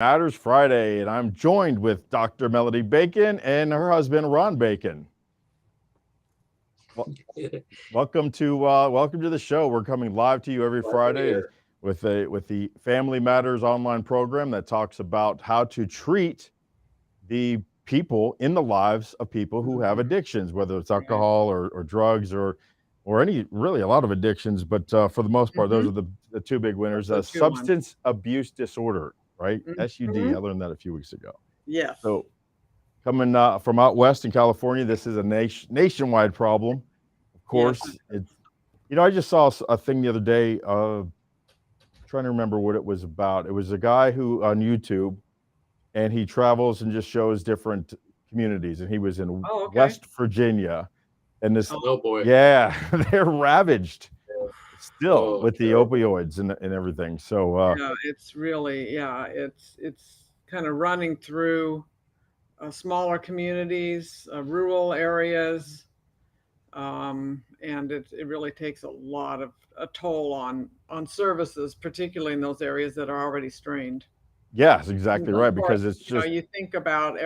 Matters Friday, and I'm joined with Dr. Melody Bacon and her husband Ron Bacon. Well, welcome to the show. We're coming live to you every Friday with the Family Matters online program that talks about how to treat the people in the lives of people who have addictions, whether it's alcohol or drugs or a lot of addictions. But for the most part, those are the two big winners. Substance abuse disorder, right? SUD. I learned that a few weeks ago. Yes. So coming from out west in California, this is a nationwide problem. Of course, it's I just saw a thing the other day. Trying to remember what it was about. It was a guy who on YouTube, and he travels and just shows different communities. And he was in West Virginia, and this yeah, they're ravaged still with the opioids and everything. So yeah, it's really it's kind of running through smaller communities, rural areas, and it really takes a toll on services, particularly in those areas that are already strained. Yes, exactly right. Because it's just you think about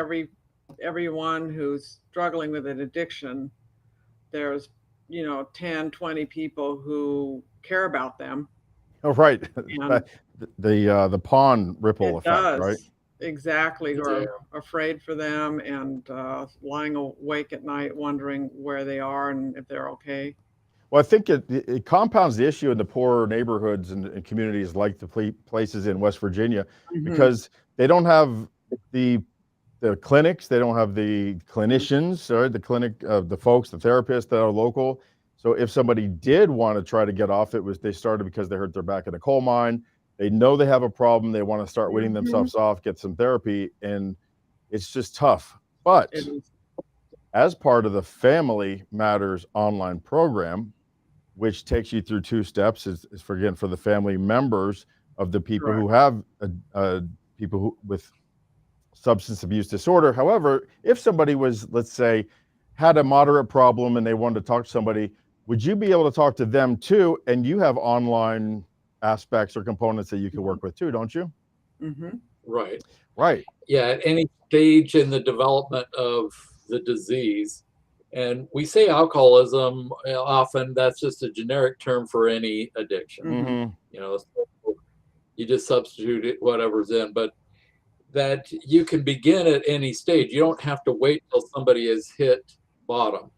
everyone who's struggling with an addiction. There's 10, 20 people who care about them. oh right, And the pawn ripple it effect, right? does. Exactly. Who are afraid for them and lying awake at night wondering where they are and if they're okay. Well, I think it compounds the issue in the poorer neighborhoods and communities like the places in West Virginia, because they don't have the clinics, they don't have the clinicians, or the clinic, the folks, the therapists that are local. So if somebody did want to try to get off, they started because they hurt their back in a coal mine. They know they have a problem. They want to start weaning themselves off, get some therapy, and it's just tough. But as part of the Family Matters online program, which takes you through two steps, is for the family members of the people who have people who with substance abuse disorder. However, if somebody was, let's say, had a moderate problem and they wanted to talk to somebody, would you be able to talk to them too? And you have online aspects or components that you can work with too, don't you? Right. Right. Yeah, at any stage in the development of the disease. And we say alcoholism, often that's just a generic term for any addiction. So you just substitute it, whatever's in, but that you can begin at any stage. You don't have to wait till somebody has hit bottom.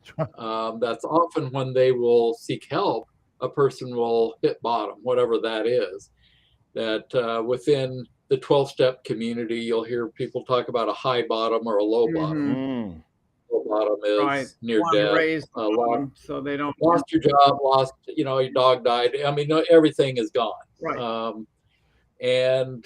That's often when they will seek help. A person will hit bottom, whatever that is. That within the 12-step community, you'll hear people talk about a high bottom or a low bottom. Low bottom is near death. So they don't lost your job, lost, your dog died. I mean, everything is gone. Right. And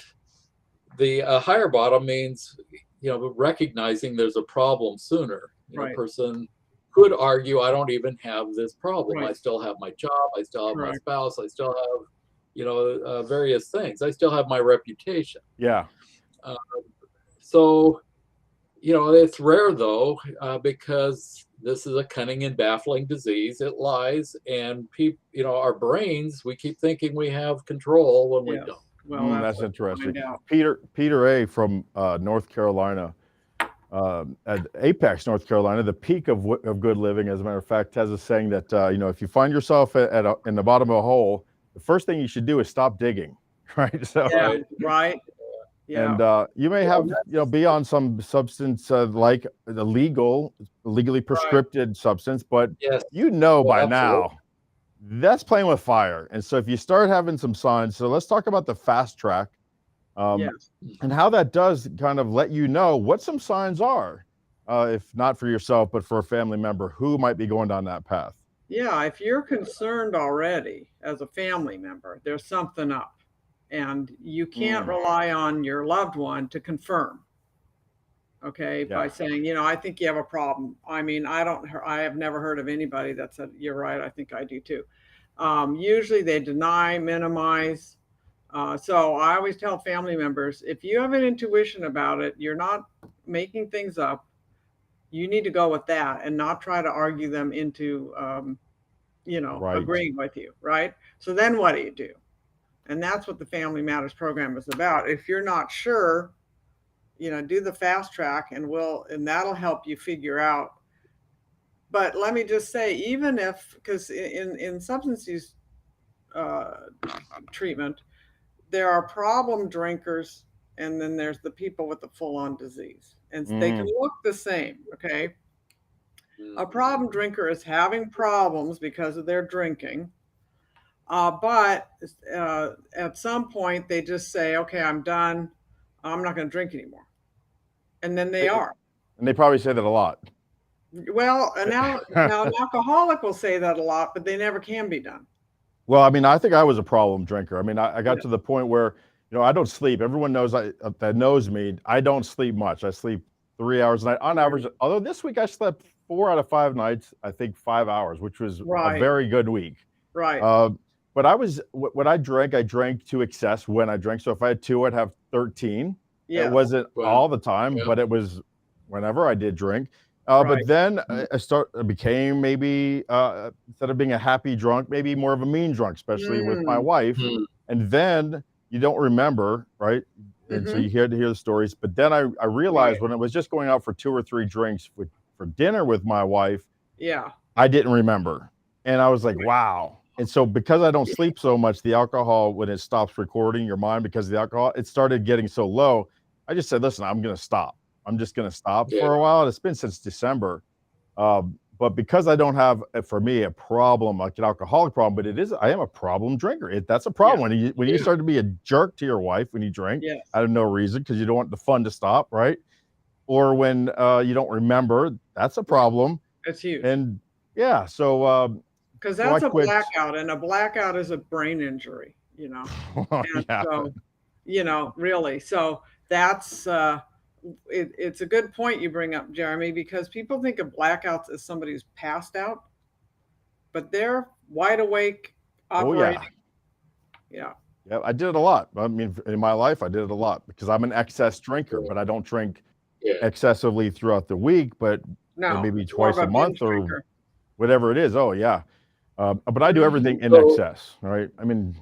the higher bottom means, recognizing there's a problem sooner. A person could argue, I don't even have this problem. I still have my job. I still have my spouse. I still have, various things. I still have my reputation. Yeah. So, it's rare though, because this is a cunning and baffling disease. It lies, and people, our brains, we keep thinking we have control when we don't. Well, that's interesting. Peter A. from North Carolina, at Apex, North Carolina, the peak of good living, as a matter of fact, has a saying that if you find yourself in the bottom of a hole, the first thing you should do is stop digging, right? So right. And you may have be on some substance like the legally prescribed substance, but by now that's playing with fire. And so if you start having some signs, so let's talk about the fast track, and how that does kind of let you know what some signs are, if not for yourself, but for a family member who might be going down that path. Yeah, if you're concerned already as a family member, there's something up, and you can't rely on your loved one to confirm. Okay, by saying, I think you have a problem. I mean, I have never heard of anybody that said, you're right, I think I do too. Usually they deny, minimize. So I always tell family members, if you have an intuition about it, you're not making things up, you need to go with that and not try to argue them into, agreeing with you, right? So then what do you do? And that's what the Family Matters program is about. If you're not sure, do the fast track, and that'll help you figure out. But let me just say, even if, because in substance use treatment, there are problem drinkers, and then there's the people with the full-on disease, and they can look the same. Okay, a problem drinker is having problems because of their drinking, but at some point they just say, okay, I'm done, I'm not going to drink anymore, and then they are. And they probably say that a lot. Well, now an alcoholic will say that a lot, but they never can be done. Well, I mean, I think I was a problem drinker. I mean, I got to the point where, I don't sleep. Everyone knows that knows me. I don't sleep much. I sleep 3 hours a night on average. Although this week I slept 4 out of 5 nights, I think 5 hours, which was a very good week. Right. But when I drank to excess when I drank. So if I had 2, I'd have 13. Yeah. It wasn't all the time, but it was whenever I did drink. But then I became maybe, instead of being a happy drunk, maybe more of a mean drunk, especially with my wife. And then you don't remember, right? And so you hear the stories. But then I realized when I was just going out for 2 or 3 drinks for dinner with my wife, I didn't remember. And I was like, wow. And so because I don't sleep so much, the alcohol, when it stops recording your mind because of the alcohol, it started getting so low. I just said, listen, I'm going to stop. I'm just going to stop for a while. It's been since December. But because I don't have, for me, a problem, like an alcoholic problem, but I am a problem drinker. That's a problem. When you start to be a jerk to your wife when you drink out of no reason, because you don't want the fun to stop, right? Or when you don't remember, that's a problem. That's huge. And so because that's a blackout, and a blackout is a brain injury, and so, really. So that's it's a good point you bring up, Jeremy, because people think of blackouts as somebody who's passed out, but they're wide awake, operating. Yeah, I did it a lot. I mean, in my life, I did it a lot because I'm an excess drinker, but I don't drink excessively throughout the week, but maybe twice a month or whatever it is. Oh, yeah. But I do everything in excess, right? I mean,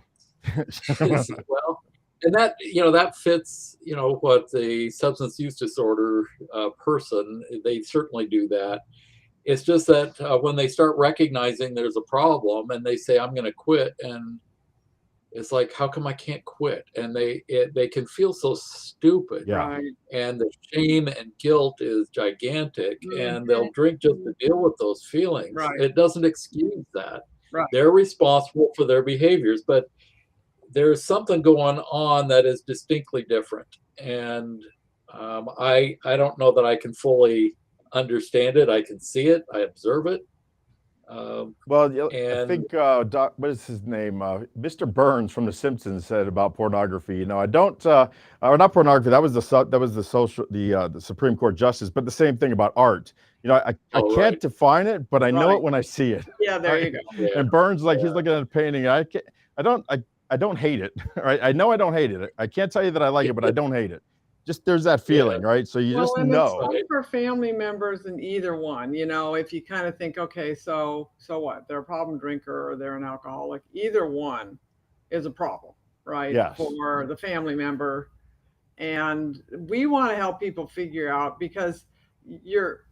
well, and that, that fits, what the substance use disorder person, they certainly do that. It's just that when they start recognizing there's a problem and they say, I'm going to quit, and it's like, how come I can't quit? And they can feel so stupid. And the shame and guilt is gigantic, and they'll drink just to deal with those feelings. It doesn't excuse that. They're responsible for their behaviors, but there's something going on that is distinctly different. And I don't know that I can fully understand it. I can see it. I observe it. I think what is his name? Mr. Burns from The Simpsons said about pornography. I don't, or not pornography. That was the Supreme Court justice. But the same thing about art. I can't define it, but I know it when I see it. Yeah, there you go. And Burns, he's looking at a painting. I don't hate it. Right? I know I don't hate it. I can't tell you that I like it, but I don't hate it. Just there's that feeling, right? So you just know. It's for family members in either one, if you kind of think, okay, so what? They're a problem drinker or they're an alcoholic. Either one is a problem, right? Yes. For the family member. And we want to help people figure out, because your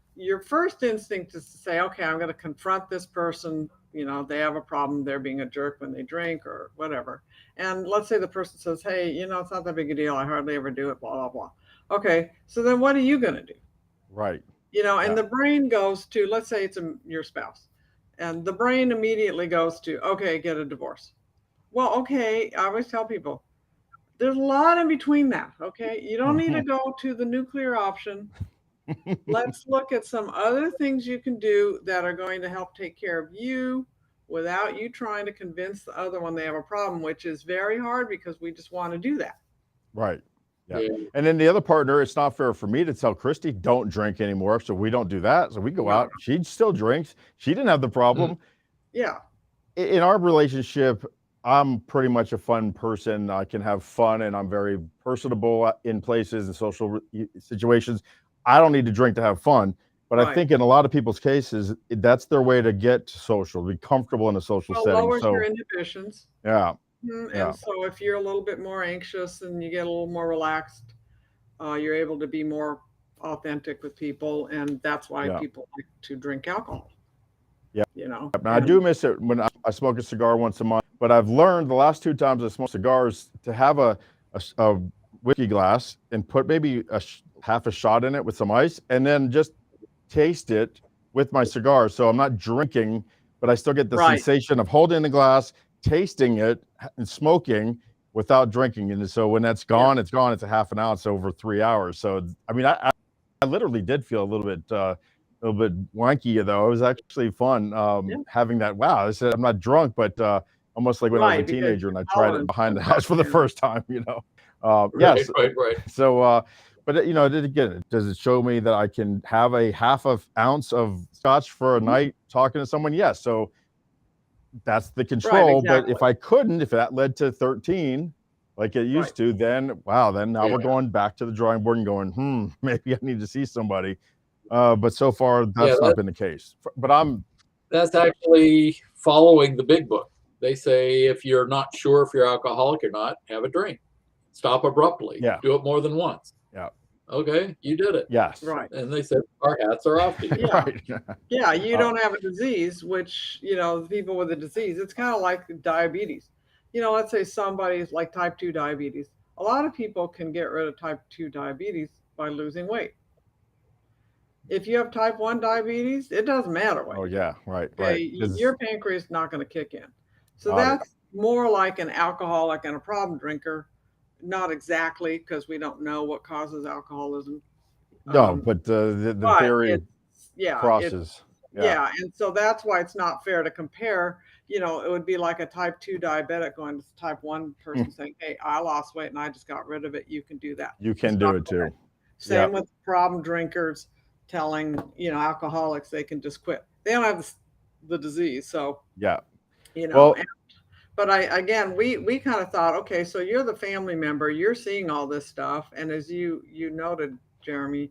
first instinct is to say, okay, I'm going to confront this person. They have a problem. They're being a jerk when they drink or whatever. And let's say the person says, hey, it's not that big a deal. I hardly ever do it, blah, blah, blah. Okay, so then what are you going to do? Right. And the brain goes to, let's say it's your spouse. And the brain immediately goes to, okay, get a divorce. Well, okay, I always tell people, there's a lot in between that, okay? You don't need to go to the nuclear option. Let's look at some other things you can do that are going to help take care of you without you trying to convince the other one they have a problem, which is very hard because we just want to do that. Right. Yeah. And then the other partner, it's not fair for me to tell Christy, don't drink anymore. So we don't do that. So we go out. She still drinks. She didn't have the problem. Yeah. In our relationship, I'm pretty much a fun person. I can have fun, and I'm very personable in places and social situations. I don't need to drink to have fun. But I think in a lot of people's cases, that's their way to get social, be comfortable in a social setting. Lowers your inhibitions. Yeah. And so if you're a little bit more anxious and you get a little more relaxed, you're able to be more authentic with people, and that's why Yeah. people like to drink alcohol. Yeah. You know, Now, I do miss it when I smoke a cigar once a month, but I've learned the last 2 times I smoked cigars to have a whiskey glass and put maybe half a shot in it with some ice, and then just taste it with my cigar. So I'm not drinking, but I still get the right. sensation of holding the glass, tasting it, and smoking without drinking. And so when that's Yeah. gone, it's gone. It's a half an ounce over 3 hours. So I mean, I literally did feel a little bit wanky though. It was actually fun Yeah. having that. Wow, I said I'm not drunk, but almost like when I was a Right, because teenager your and I tried it tolerance behind the went hatch up, for the yeah. first time. Right, Yes. right. So, but again, does it show me that I can have a half of ounce of scotch for a Mhm. night talking to someone? Yes. So that's the Right, control. But exactly. if I couldn't, if that led to 13, like it Right. used to, then wow, then now we're Yeah. going back to the drawing board and going, maybe I need to see somebody. But so far, Yeah, that's not been the case. But that's actually following the big book. They say if you're not sure if you're alcoholic or not, have a drink. Stop abruptly. yeah, Do it more than once. yeah, Okay, you did it. yes, Right. And they said, our hats are off to you. Yeah. right, Yeah, you uh, don't have a disease, which, people with a disease, it's kind of like diabetes. Let's say somebody's like type 2 diabetes. A lot of people can get rid of type 2 diabetes by losing weight. If you have type 1 diabetes, it doesn't matter what oh you do. yeah, right, Okay, right. Because your pancreas is not going to kick in. So got it. that's more like an alcoholic and a problem drinker. Not exactly, because we don't know what causes alcoholism. No, Um, but the but theory it's, yeah, crosses. Yeah, yeah, and so that's why it's not fair to compare. It would be like a type 2 diabetic going to type 1 person saying, "Hey, I lost weight and I just got rid of it. You can do that." you It's can not do it fair. too. Yeah, Same with problem drinkers telling, alcoholics they can just quit. They don't have the disease. So, yeah. you know, Well, and, but again, we kind of thought, okay, so you're the family member, you're seeing all this stuff. And as you noted, Jeremy,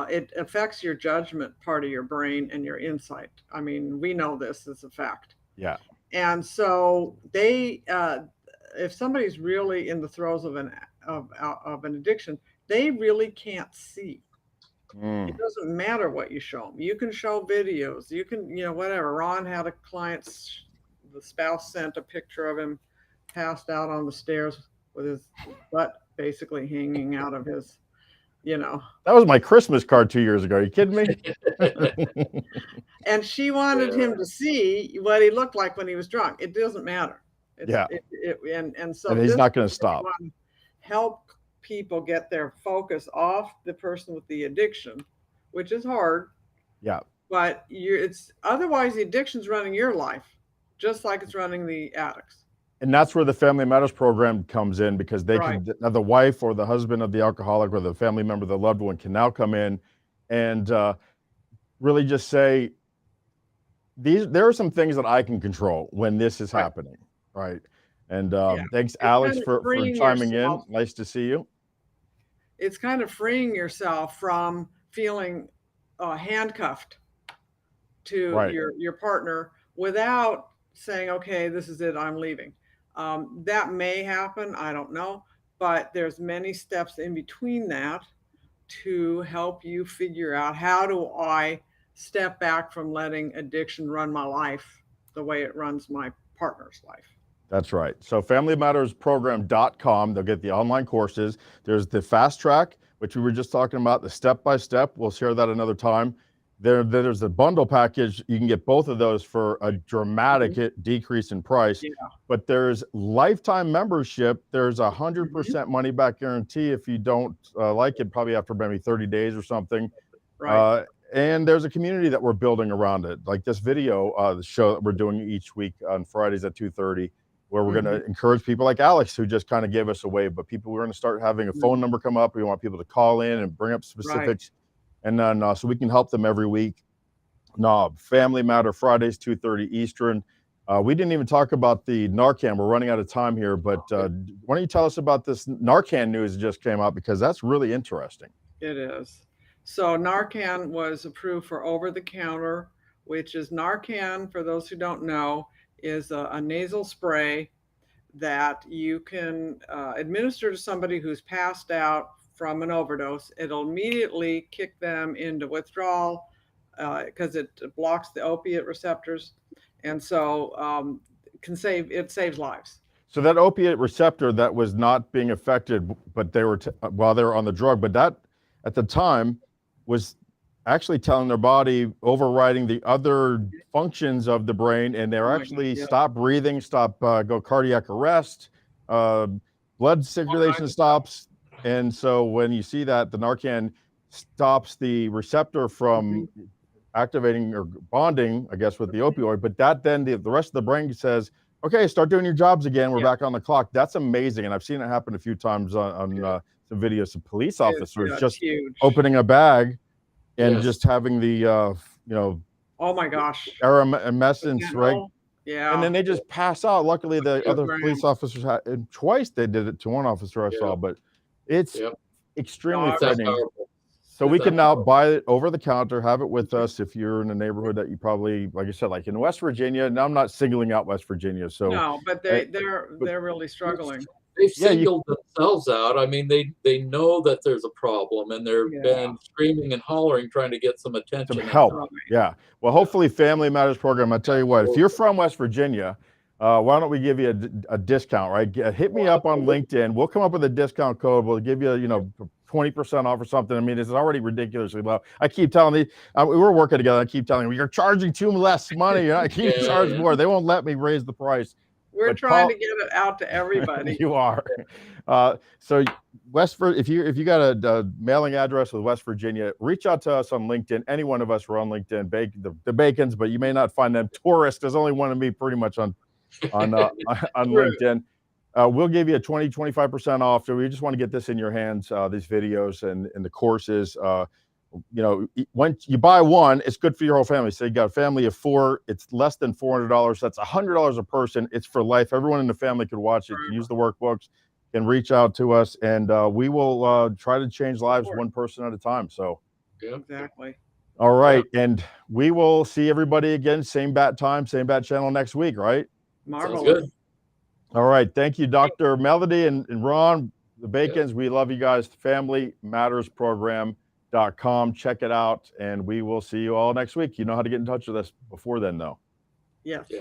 it affects your judgment part of your brain and your insight. I mean, we know this is a fact. yeah. And so if somebody's really in the throes of an addiction, they really can't see. It Mm. doesn't matter what you show them. You can show videos. You can, whatever. Ron had a client, the spouse sent a picture of him passed out on the stairs with his butt basically hanging out of his, you know, That was my Christmas card 2 years ago. Are you kidding me? and she wanted him to see what he looked like when he was drunk. It doesn't matter. Yeah, And so and he's this not going to is really stop. want to help people get their focus off the person with the addiction, which is hard. Yeah, But it's otherwise the addiction's running your life, just like it's running the addicts. and that's where the Family Matters program comes in because they Right. can now the wife or the husband of the alcoholic or the family member, the loved one, can now come in and really just say there are some things that I can control when this is Right. happening, right? And Yeah. thanks, It's Alex, kind of for freeing chiming in. yourself. Nice to see you. It's kind of freeing yourself from feeling handcuffed to Right. your partner without saying, okay, this is it, I'm leaving. That may happen, I don't know, but there's many steps in between that to help you figure out, how do I step back from letting addiction run my life the way it runs my partner's life. That's right. So familymattersprogram.com, they'll get the online courses. There's the fast track, which we were just talking about, the step-by-step. We'll share that another time. There's a bundle package. You can get both of those for a dramatic decrease in price. Yeah. But there's lifetime membership. There's 100% Mhm. money back guarantee if you don't like it, probably after maybe 30 days or something. Right. And there's a community that we're building around it. Like this video, the show that we're doing each week on Fridays at 2:30, where we're going to encourage people like Alex, who just kind of gave us a wave, but we're going to start having a phone number come up. We want people to call in and bring up specifics. And then so we can help them every week. No, Family Matter Fridays, 2:30 Eastern. We didn't even talk about the Narcan. We're running out of time here, but why don't you tell us about this Narcan news that just came out, because that's really interesting. It is. So Narcan was approved for over-the-counter, which is Narcan, for those who don't know, is a nasal spray that you can administer to somebody who's passed out from an overdose, it'll immediately kick them into withdrawal because it blocks the opiate receptors, and so it saves lives. So that opiate receptor that was not being affected, but they were while they were on the drug, but that at the time was actually telling their body, overriding the other functions of the brain, and they're actually stop breathing, go cardiac arrest, blood circulation stops. And so when you see that, the Narcan stops the receptor from activating or bonding, I guess, with the opioid, but that then the rest of the brain says, okay, start doing your jobs again. We're back on the clock. That's amazing. And I've seen it happen a few times on some videos of police officers just opening a bag and just having the, you know, oh my gosh, eremescence, right? Yeah. And then they just pass out. Luckily, the other police officers had, and twice they did it to one officer I saw, but it's extremely frightening. So we can now buy it over the counter, have it with us if you're in a neighborhood that you probably, like I said, like in West Virginia. Now I'm not singling out West Virginia. So no, but they're really struggling. They've singled themselves out. I mean, they know that there's a problem, and they've been screaming and hollering, trying to get some attention. Some help. Yeah. Well, hopefully Family Matters program. I tell you what, if you're from West Virginia, why don't we give you a discount, right? Hit me up on LinkedIn. We'll come up with a discount code. We'll give you, 20% off or something. I mean, it's already ridiculously low. I keep telling we were working together. I keep telling them, you're charging too less money. I can't charge more. They won't let me raise the price. We're trying to get it out to everybody. You are. So if you got a mailing address with West Virginia, reach out to us on LinkedIn. Any one of us are on LinkedIn. The Bacons, but you may not find them. Tourist, there's only one of me pretty much on LinkedIn. We'll give you a 25% off. So we just want to get this in your hands, these videos and the courses. Once you buy one, it's good for your whole family. So you got a family of 4, it's less than $400. That's $100 a person. It's for life. Everyone in the family could watch it, can use the workbooks, can reach out to us, and we will try to change lives one person at a time. So exactly. All right. And we will see everybody again, same bat time, same bat channel next week, right? Marvelous. Sounds good. All right. Thank you, Dr. Melody and Ron, the Bacons. We love you guys. FamilyMattersProgram.com. Check it out, and we will see you all next week. You know how to get in touch with us before then, though. Yes.